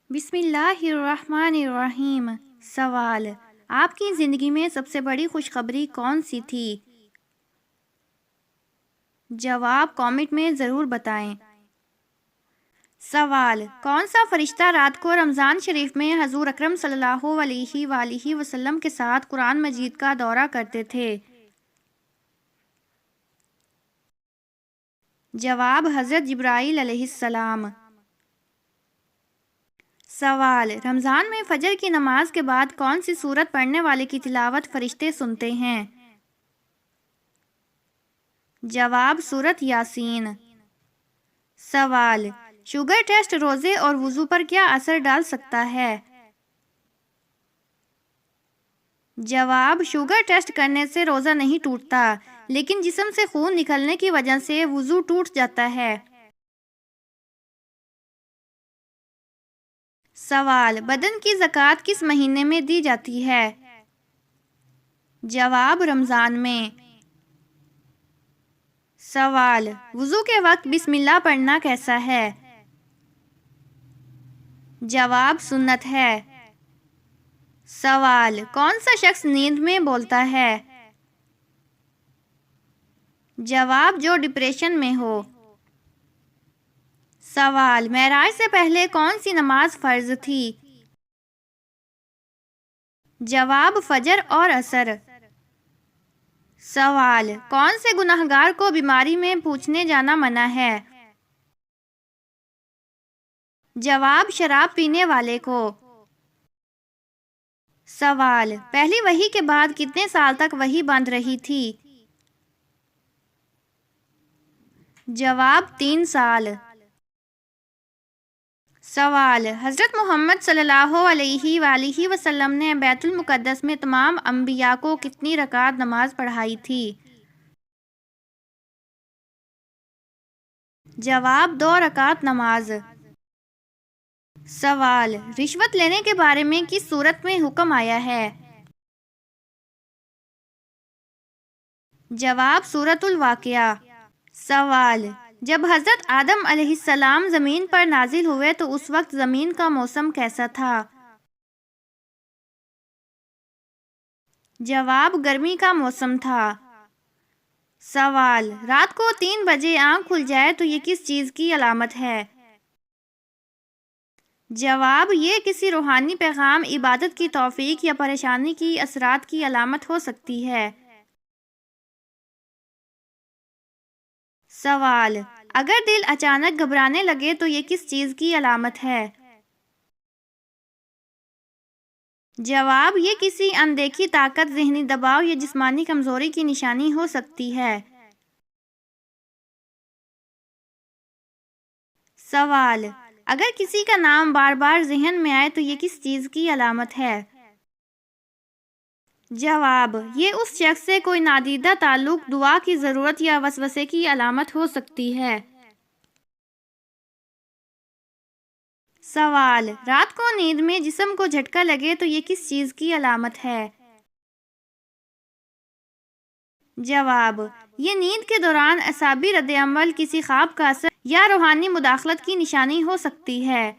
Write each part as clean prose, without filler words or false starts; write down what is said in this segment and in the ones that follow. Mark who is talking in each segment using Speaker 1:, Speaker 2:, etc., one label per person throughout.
Speaker 1: بسم اللہ الرحمن الرحیم۔ سوال: آپ کی زندگی میں سب سے بڑی خوشخبری کون سی تھی؟ جواب کامنٹ میں ضرور بتائیں۔ سوال: کون سا فرشتہ رات کو رمضان شریف میں حضور اکرم صلی اللہ علیہ وآلہ وسلم کے ساتھ قرآن مجید کا دورہ کرتے تھے؟ جواب حضرت جبرائیل علیہ السلام۔ سوال: رمضان میں فجر کی نماز کے بعد کون سی سورت پڑھنے والے کی تلاوت فرشتے سنتے ہیں؟ جواب سورت یاسین۔ سوال: شوگر ٹیسٹ روزے اور وضو پر کیا اثر ڈال سکتا ہے؟ جواب: شوگر ٹیسٹ کرنے سے روزہ نہیں ٹوٹتا، لیکن جسم سے خون نکلنے کی وجہ سے وضو ٹوٹ جاتا ہے۔ سوال: بدن کی زکوٰۃ کس مہینے میں دی جاتی ہے؟ جواب رمضان میں۔ سوال: وضو کے وقت بسم اللہ پڑھنا کیسا ہے؟ جواب سنت ہے۔ سوال: کون سا شخص نیند میں بولتا ہے؟ جواب جو ڈپریشن میں ہو۔ سوال: معراج سے پہلے کون سی نماز فرض تھی؟ جواب فجر اور عصر۔ سوال: کون سے گنہگار کو بیماری میں پوچھنے جانا منع ہے؟ جواب شراب پینے والے کو۔ سوال: پہلی وحی کے بعد کتنے سال تک وحی بند رہی تھی؟ جواب 3 سال۔ سوال: حضرت محمد صلی اللہ علیہ وآلہ وسلم نے بیت المقدس میں تمام انبیاء کو کتنی رکعت نماز پڑھائی تھی؟ جواب 2 رکعت نماز۔ سوال: رشوت لینے کے بارے میں کس صورت میں حکم آیا ہے؟ جواب سورۃ الواقعہ۔ سوال: جب حضرت آدم علیہ السلام زمین پر نازل ہوئے تو اس وقت زمین کا موسم کیسا تھا؟ جواب گرمی کا موسم تھا۔ سوال: رات کو 3 بجے آنکھ کھل جائے تو یہ کس چیز کی علامت ہے؟ جواب یہ کسی روحانی پیغام، عبادت کی توفیق یا پریشانی کی اثرات کی علامت ہو سکتی ہے۔ سوال: اگر دل اچانک گھبرانے لگے تو یہ کس چیز کی علامت ہے؟ جواب یہ کسی اندیکھی طاقت، ذہنی دباؤ یا جسمانی کمزوری کی نشانی ہو سکتی ہے۔ سوال: اگر کسی کا نام بار بار ذہن میں آئے تو یہ کس چیز کی علامت ہے؟ جواب یہ اس شخص سے کوئی نادیدہ تعلق، دعا کی ضرورت یا وسوسے کی علامت ہو سکتی ہے۔ سوال: رات کو نیند میں جسم کو جھٹکا لگے تو یہ کس چیز کی علامت ہے؟ جواب یہ نیند کے دوران اعصابی رد عمل، کسی خواب کا اثر یا روحانی مداخلت کی نشانی ہو سکتی ہے۔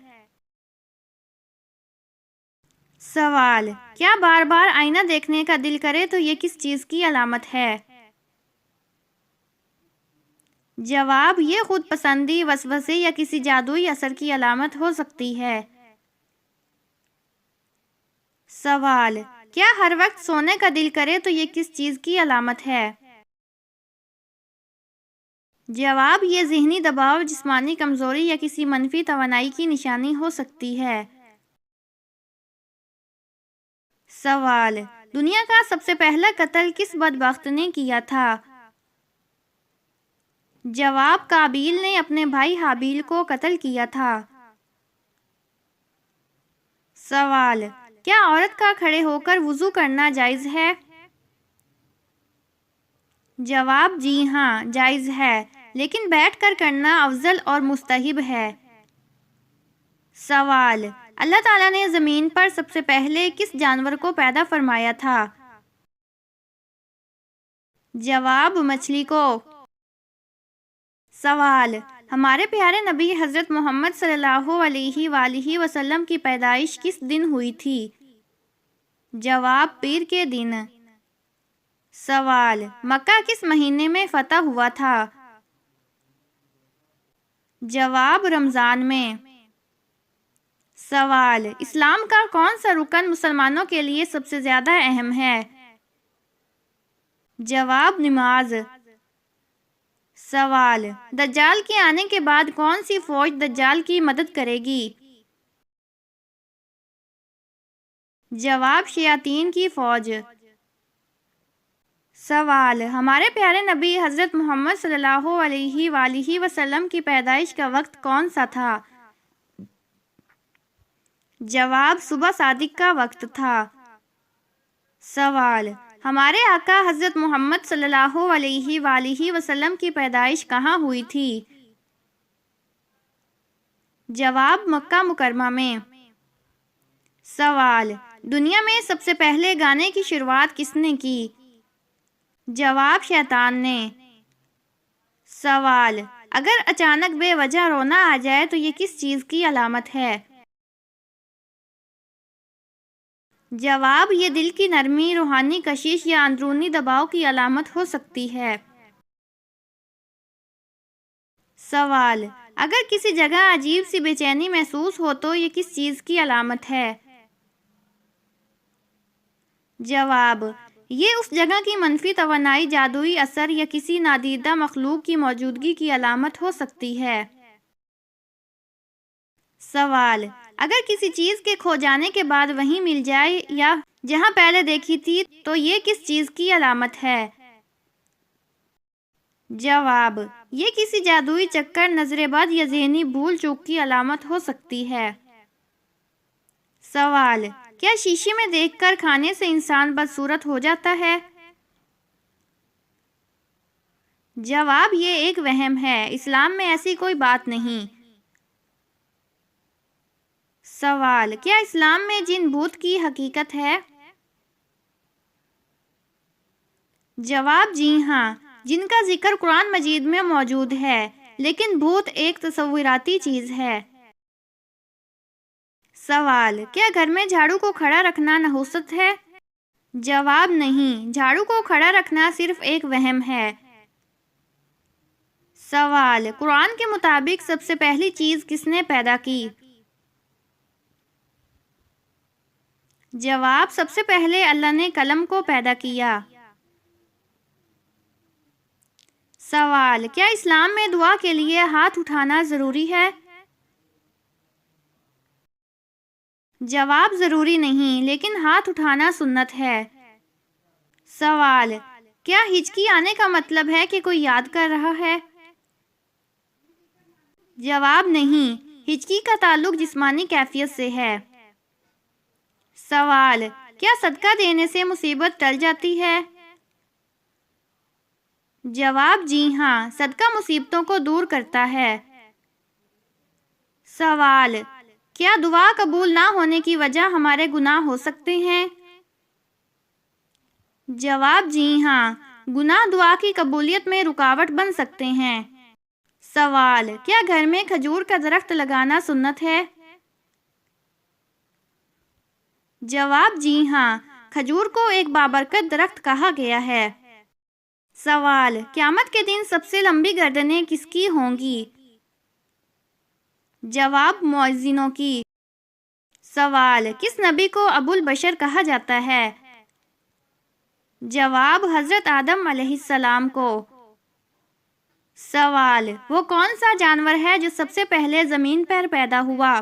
Speaker 1: سوال: کیا بار بار آئینہ دیکھنے کا دل کرے تو یہ کس چیز کی علامت ہے؟ جواب یہ خود پسندی، وسوسے یا کسی جادوئی اثر کی علامت ہو سکتی ہے۔ سوال: کیا ہر وقت سونے کا دل کرے تو یہ کس چیز کی علامت ہے؟ جواب یہ ذہنی دباؤ، جسمانی کمزوری یا کسی منفی توانائی کی نشانی ہو سکتی ہے۔ سوال: دنیا کا سب سے پہلا قتل کس بدبخت نے کیا تھا؟ جواب قابیل نے اپنے بھائی حابیل کو قتل کیا تھا۔ سوال: کیا عورت کا کھڑے ہو کر وضو کرنا جائز ہے؟ جواب جی ہاں، جائز ہے، لیکن بیٹھ کر کرنا افضل اور مستحب ہے۔ سوال: اللہ تعالیٰ نے زمین پر سب سے پہلے کس جانور کو پیدا فرمایا تھا؟ جواب مچھلی کو۔ سوال: ہمارے پیارے نبی حضرت محمد صلی اللہ علیہ وآلہ وسلم کی پیدائش کس دن ہوئی تھی؟ جواب: پیر کے دن۔ سوال: مکہ کس مہینے میں فتح ہوا تھا؟ جواب: رمضان میں۔ سوال: اسلام کا کون سا رکن مسلمانوں کے لیے سب سے زیادہ اہم ہے؟ جواب: نماز۔ سوال: دجال کے آنے کے بعد کون سی فوج دجال کی مدد کرے گی؟ جواب: شیاطین کی فوج۔ سوال: ہمارے پیارے نبی حضرت محمد صلی اللہ علیہ وآلہ وسلم کی پیدائش کا وقت کون سا تھا؟ جواب: صبح صادق کا وقت تھا۔ سوال: ہمارے آقا حضرت محمد صلی اللہ علیہ وآلہ وسلم کی پیدائش کہاں ہوئی تھی؟ جواب: مکہ مکرمہ میں۔ سوال: دنیا میں سب سے پہلے گانے کی شروعات کس نے کی؟ جواب: شیطان نے۔ سوال: اگر اچانک بے وجہ رونا آ جائے تو یہ کس چیز کی علامت ہے؟ جواب: یہ دل کی نرمی، روحانی کشش یا اندرونی دباؤ کی علامت ہو سکتی ہے۔ سوال: اگر کسی جگہ عجیب سی بے چینی محسوس ہو تو یہ کس چیز کی علامت ہے؟ جواب: یہ اس جگہ کی منفی توانائی، جادوئی اثر یا کسی نادیدہ مخلوق کی موجودگی کی علامت ہو سکتی ہے۔ سوال: اگر کسی چیز کے کھو جانے کے بعد وہیں مل جائے یا جہاں پہلے دیکھی تھی تو یہ کس چیز کی علامت ہے؟ جواب: یہ کسی جادوئی چکر، نظر بد یا ذہنی بھول چوک کی علامت ہو سکتی ہے۔ سوال: کیا شیشے میں دیکھ کر کھانے سے انسان بدصورت ہو جاتا ہے؟ جواب: یہ ایک وہم ہے، اسلام میں ایسی کوئی بات نہیں۔ سوال: کیا اسلام میں جن بھوت کی حقیقت ہے؟ جواب: جی ہاں، جن کا ذکر قرآن مجید میں موجود ہے، لیکن بھوت ایک تصوراتی چیز ہے۔ سوال: کیا گھر میں جھاڑو کو کھڑا رکھنا نحوست ہے؟ جواب: نہیں، جھاڑو کو کھڑا رکھنا صرف ایک وہم ہے۔ سوال: قرآن کے مطابق سب سے پہلی چیز کس نے پیدا کی؟ جواب: سب سے پہلے اللہ نے قلم کو پیدا کیا۔ سوال: کیا اسلام میں دعا کے لیے ہاتھ اٹھانا ضروری ہے؟ جواب: ضروری نہیں، لیکن ہاتھ اٹھانا سنت ہے۔ سوال: کیا ہچکی آنے کا مطلب ہے کہ کوئی یاد کر رہا ہے؟ جواب: نہیں، ہچکی کا تعلق جسمانی کیفیت سے ہے۔ سوال: کیا صدقہ دینے سے مصیبت ٹل جاتی ہے؟ جواب: جی ہاں، صدقہ مصیبتوں کو دور کرتا ہے۔ سوال: کیا دعا قبول نہ ہونے کی وجہ ہمارے گناہ ہو سکتے ہیں؟ جواب: جی ہاں، گناہ دعا کی قبولیت میں رکاوٹ بن سکتے ہیں۔ سوال: کیا گھر میں کھجور کا درخت لگانا سنت ہے؟ جواب: جی ہاں، کھجور کو ایک بابرکت درخت کہا گیا ہے۔ سوال: قیامت کے دن سب سے لمبی گردنیں کس کی ہوں گی؟ جواب: مؤذنوں کی۔ سوال: کس نبی کو ابو البشر کہا جاتا ہے؟ جواب: حضرت آدم علیہ السلام کو۔ سوال: وہ کون سا جانور ہے جو سب سے پہلے زمین پر پیدا ہوا؟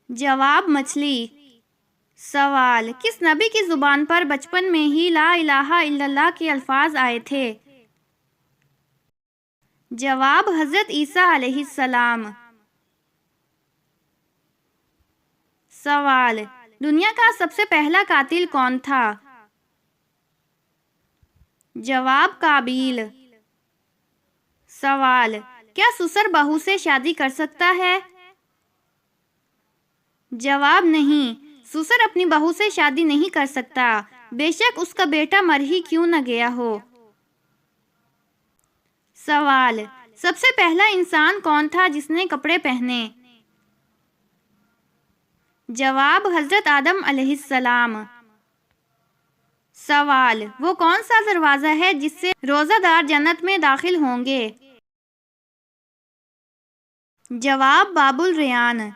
Speaker 1: جواب: مچھلی۔ سوال: کس نبی کی زبان پر بچپن میں ہی لا الہ الا اللہ کے الفاظ آئے تھے؟ جواب: حضرت عیسیٰ علیہ السلام۔ سوال: دنیا کا سب سے پہلا قاتل کون تھا؟ جواب: قابیل۔ سوال: کیا سسر بہو سے شادی کر سکتا ہے؟ جواب: نہیں، سسر اپنی بہو سے شادی نہیں کر سکتا، بے شک اس کا بیٹا مر ہی کیوں نہ گیا ہو۔ سوال، سب سے پہلا انسان کون تھا جس نے کپڑے پہنے؟ جواب، حضرت آدم علیہ السلام۔ سوال، وہ کون سا دروازہ ہے جس سے روزہ دار جنت میں داخل ہوں گے؟ جواب، باب الریان۔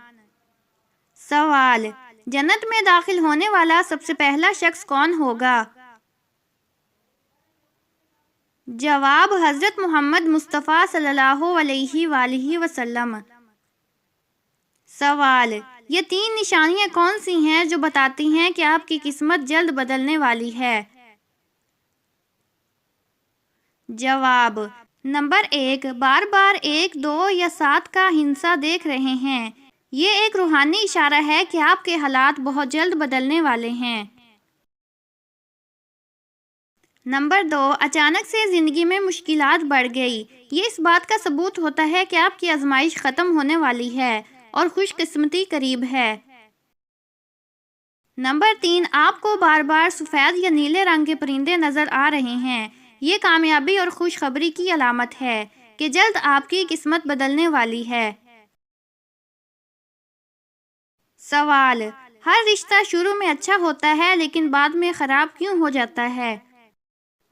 Speaker 1: سوال، جنت میں داخل ہونے والا سب سے پہلا شخص کون ہوگا؟ جواب، حضرت محمد مصطفیٰ صلی اللہ علیہ وآلہ وسلم۔ سوال، یہ 3 نشانیاں کون سی ہیں جو بتاتی ہیں کہ آپ کی قسمت جلد بدلنے والی ہے؟ جواب، نمبر 1، بار بار 1، 2 یا 7 کا ہندسہ دیکھ رہے ہیں، یہ ایک روحانی اشارہ ہے کہ آپ کے حالات بہت جلد بدلنے والے ہیں۔ نمبر 2، اچانک سے زندگی میں مشکلات بڑھ گئی، یہ اس بات کا ثبوت ہوتا ہے کہ آپ کی آزمائش ختم ہونے والی ہے اور خوش قسمتی قریب ہے۔ نمبر 3، آپ کو بار بار سفید یا نیلے رنگ کے پرندے نظر آ رہے ہیں، یہ کامیابی اور خوشخبری کی علامت ہے کہ جلد آپ کی قسمت بدلنے والی ہے۔ سوال، ہر رشتہ شروع میں اچھا ہوتا ہے لیکن بعد میں خراب کیوں ہو جاتا ہے؟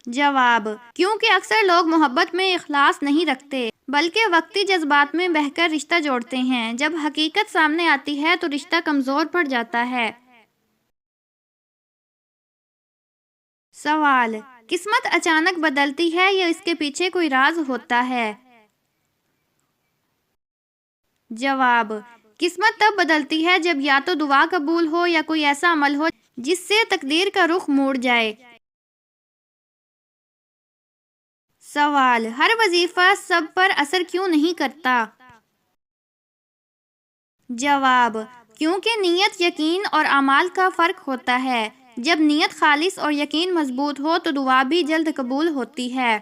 Speaker 1: جواب، کیونکہ اکثر لوگ محبت میں اخلاص نہیں رکھتے بلکہ وقتی جذبات میں بہہ کر رشتہ جوڑتے ہیں، جب حقیقت سامنے آتی ہے تو رشتہ کمزور پڑ جاتا ہے۔ سوال، قسمت اچانک بدلتی ہے یا اس کے پیچھے کوئی راز ہوتا ہے؟ جواب، قسمت تب بدلتی ہے جب یا تو دعا قبول ہو یا کوئی ایسا عمل ہو جس سے تقدیر کا رخ موڑ جائے۔ سوال، ہر وظیفہ سب پر اثر کیوں نہیں کرتا؟ جواب، کیونکہ نیت، یقین اور اعمال کا فرق ہوتا ہے، جب نیت خالص اور یقین مضبوط ہو تو دعا بھی جلد قبول ہوتی ہے۔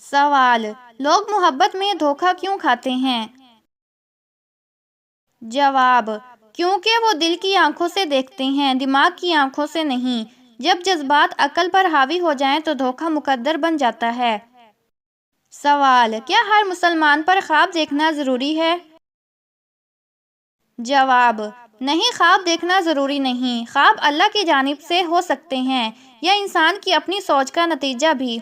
Speaker 1: سوال، لوگ محبت میں دھوکہ کیوں کھاتے ہیں؟ جواب، کیونکہ وہ دل کی آنکھوں سے دیکھتے ہیں، دماغ کی آنکھوں سے نہیں، جب جذبات عقل پر حاوی ہو جائیں تو دھوکہ مقدر بن جاتا ہے۔ سوال، کیا ہر مسلمان پر خواب دیکھنا ضروری ہے؟ جواب، نہیں، خواب دیکھنا ضروری نہیں، خواب اللہ کی جانب سے ہو سکتے ہیں یا انسان کی اپنی سوچ کا نتیجہ بھی۔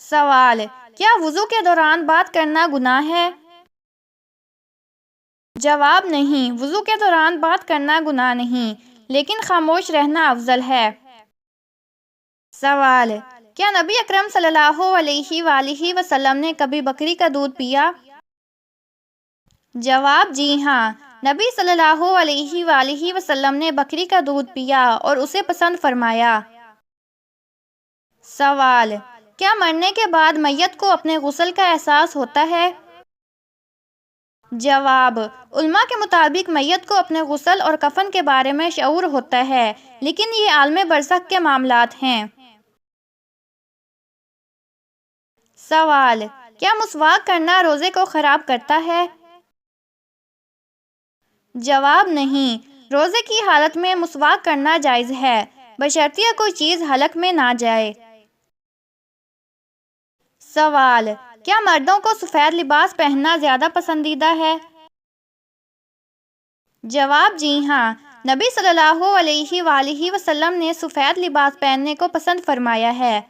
Speaker 1: سوال، کیا وضو کے دوران بات کرنا گناہ ہے؟ جواب، نہیں، وضو کے دوران بات کرنا گناہ نہیں، لیکن خاموش رہنا افضل ہے۔ سوال، کیا نبی اکرم صلی اللہ علیہ وآلہ وسلم نے کبھی بکری کا دودھ پیا؟ جواب، جی ہاں، نبی صلی اللہ علیہ وآلہ وسلم نے بکری کا دودھ پیا اور اسے پسند فرمایا۔ سوال، کیا مرنے کے بعد میت کو اپنے غسل کا احساس ہوتا ہے؟ جواب، علماء کے مطابق میت کو اپنے غسل اور کفن کے بارے میں شعور ہوتا ہے، لیکن یہ عالم برزخ کے معاملات ہیں۔ سوال، کیا مسواک کرنا روزے کو خراب کرتا ہے؟ جواب، نہیں، روزے کی حالت میں مسواک کرنا جائز ہے، بشرطیہ کوئی چیز حلق میں نہ جائے۔ سوال، کیا مردوں کو سفید لباس پہننا زیادہ پسندیدہ ہے؟ جواب، جی ہاں، نبی صلی اللہ علیہ وآلہ وسلم نے سفید لباس پہننے کو پسند فرمایا ہے۔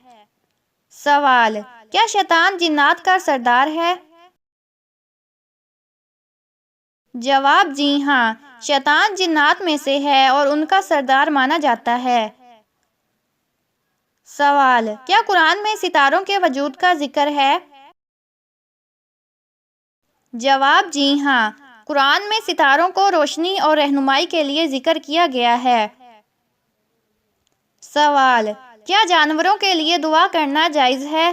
Speaker 1: سوال، کیا شیطان جنات کا سردار ہے؟ جواب، جی ہاں، شیطان جنات میں سے ہے اور ان کا سردار مانا جاتا ہے۔ سوال، کیا قرآن میں ستاروں کے وجود کا ذکر ہے؟ جواب، جی ہاں، قرآن میں ستاروں کو روشنی اور رہنمائی کے لیے ذکر کیا گیا ہے۔ سوال، کیا جانوروں کے لیے دعا کرنا جائز ہے؟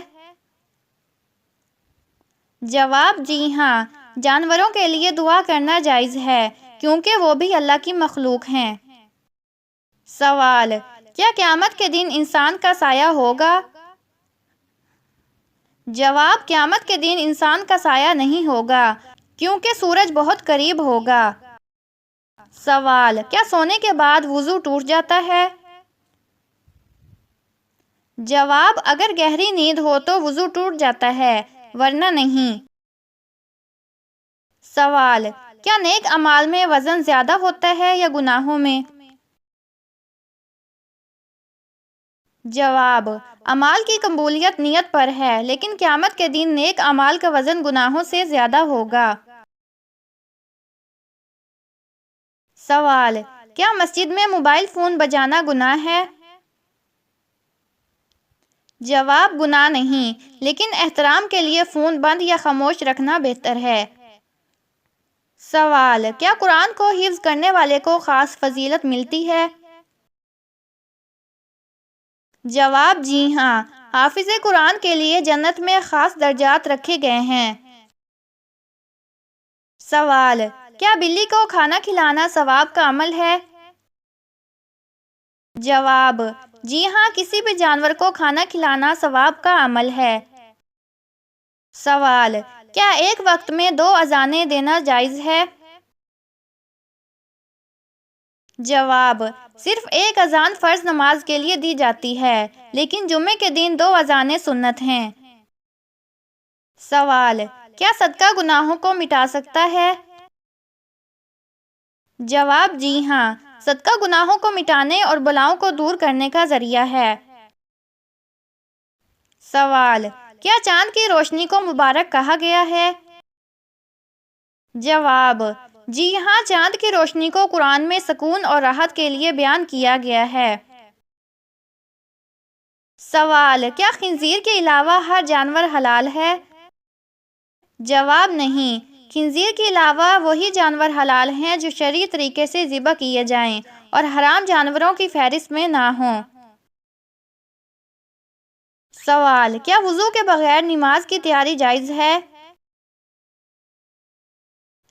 Speaker 1: جواب، جی ہاں، جانوروں کے لیے دعا کرنا جائز ہے کیونکہ وہ بھی اللہ کی مخلوق ہیں۔ سوال، کیا قیامت کے دن انسان کا سایہ ہوگا؟ جواب، قیامت کے دن انسان کا سایہ نہیں ہوگا کیونکہ سورج بہت قریب ہوگا۔ سوال، کیا سونے کے بعد وضو ٹوٹ جاتا ہے؟ جواب: اگر گہری نیند ہو تو وضو ٹوٹ جاتا ہے، ورنہ نہیں۔ سوال: کیا نیک اعمال میں وزن زیادہ ہوتا ہے یا گناہوں میں؟ جواب: اعمال کی قبولیت نیت پر ہے، لیکن قیامت کے دن نیک اعمال کا وزن گناہوں سے زیادہ ہوگا۔ سوال: کیا مسجد میں موبائل فون بجانا گناہ ہے؟ جواب: گناہ نہیں، لیکن احترام کے لیے فون بند یا خاموش رکھنا بہتر ہے۔ سوال: کیا قرآن کو حفظ کرنے والے کو خاص فضیلت ملتی ہے؟ جواب: جی ہاں، حافظ قرآن کے لیے جنت میں خاص درجات رکھے گئے ہیں۔ سوال: کیا بلی کو کھانا کھلانا ثواب کا عمل ہے؟ جواب: جی ہاں، کسی بھی جانور کو کھانا کھلانا ثواب کا عمل ہے۔ سوال: کیا ایک وقت میں 2 اذانیں دینا جائز ہے؟ جواب: صرف ایک اذان فرض نماز کے لیے دی جاتی ہے، لیکن جمعے کے دن 2 اذانیں سنت ہیں۔ سوال: کیا صدقہ گناہوں کو مٹا سکتا ہے؟ جواب: جی ہاں، صدقہ گناہوں کو مٹانے اور بلاؤں کو دور کرنے کا ذریعہ ہے۔ سوال: کیا چاند کی روشنی کو مبارک کہا گیا ہے؟ جواب: جی ہاں، چاند کی روشنی کو قرآن میں سکون اور راحت کے لیے بیان کیا گیا ہے۔ سوال: کیا خنزیر کے علاوہ ہر جانور حلال ہے؟ جواب: نہیں، خنزیر کے علاوہ وہی جانور حلال ہیں جو شرعی طریقے سے ذبح کیے جائیں اور حرام جانوروں کی فہرست میں نہ ہوں۔ سوال: کیا وضو کے بغیر نماز کی تیاری جائز ہے؟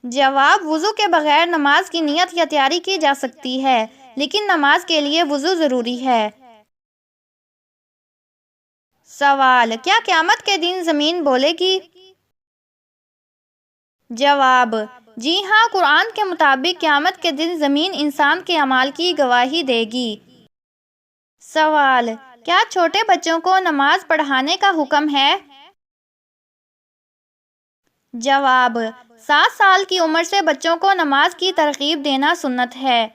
Speaker 1: جواب: وضو کے بغیر نماز کی نیت یا تیاری کی جا سکتی ہے، لیکن نماز کے لیے وضو ضروری ہے۔ سوال: کیا قیامت کے دن زمین بولے گی؟ جواب: جی ہاں، قرآن کے مطابق قیامت کے دن زمین انسان کے اعمال کی گواہی دے گی۔ سوال: کیا چھوٹے بچوں کو نماز پڑھانے کا حکم ہے؟ جواب: 7 سال کی عمر سے بچوں کو نماز کی ترغیب دینا سنت ہے۔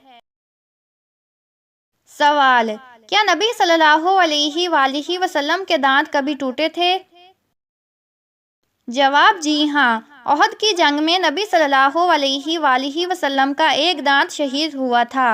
Speaker 1: سوال: کیا نبی صلی اللہ علیہ وآلہ وسلم کے دانت کبھی ٹوٹے تھے؟ جواب: جی ہاں، احد کی جنگ میں نبی صلی اللہ علیہ وآلہ وسلم کا ایک دانت شہید ہوا تھا۔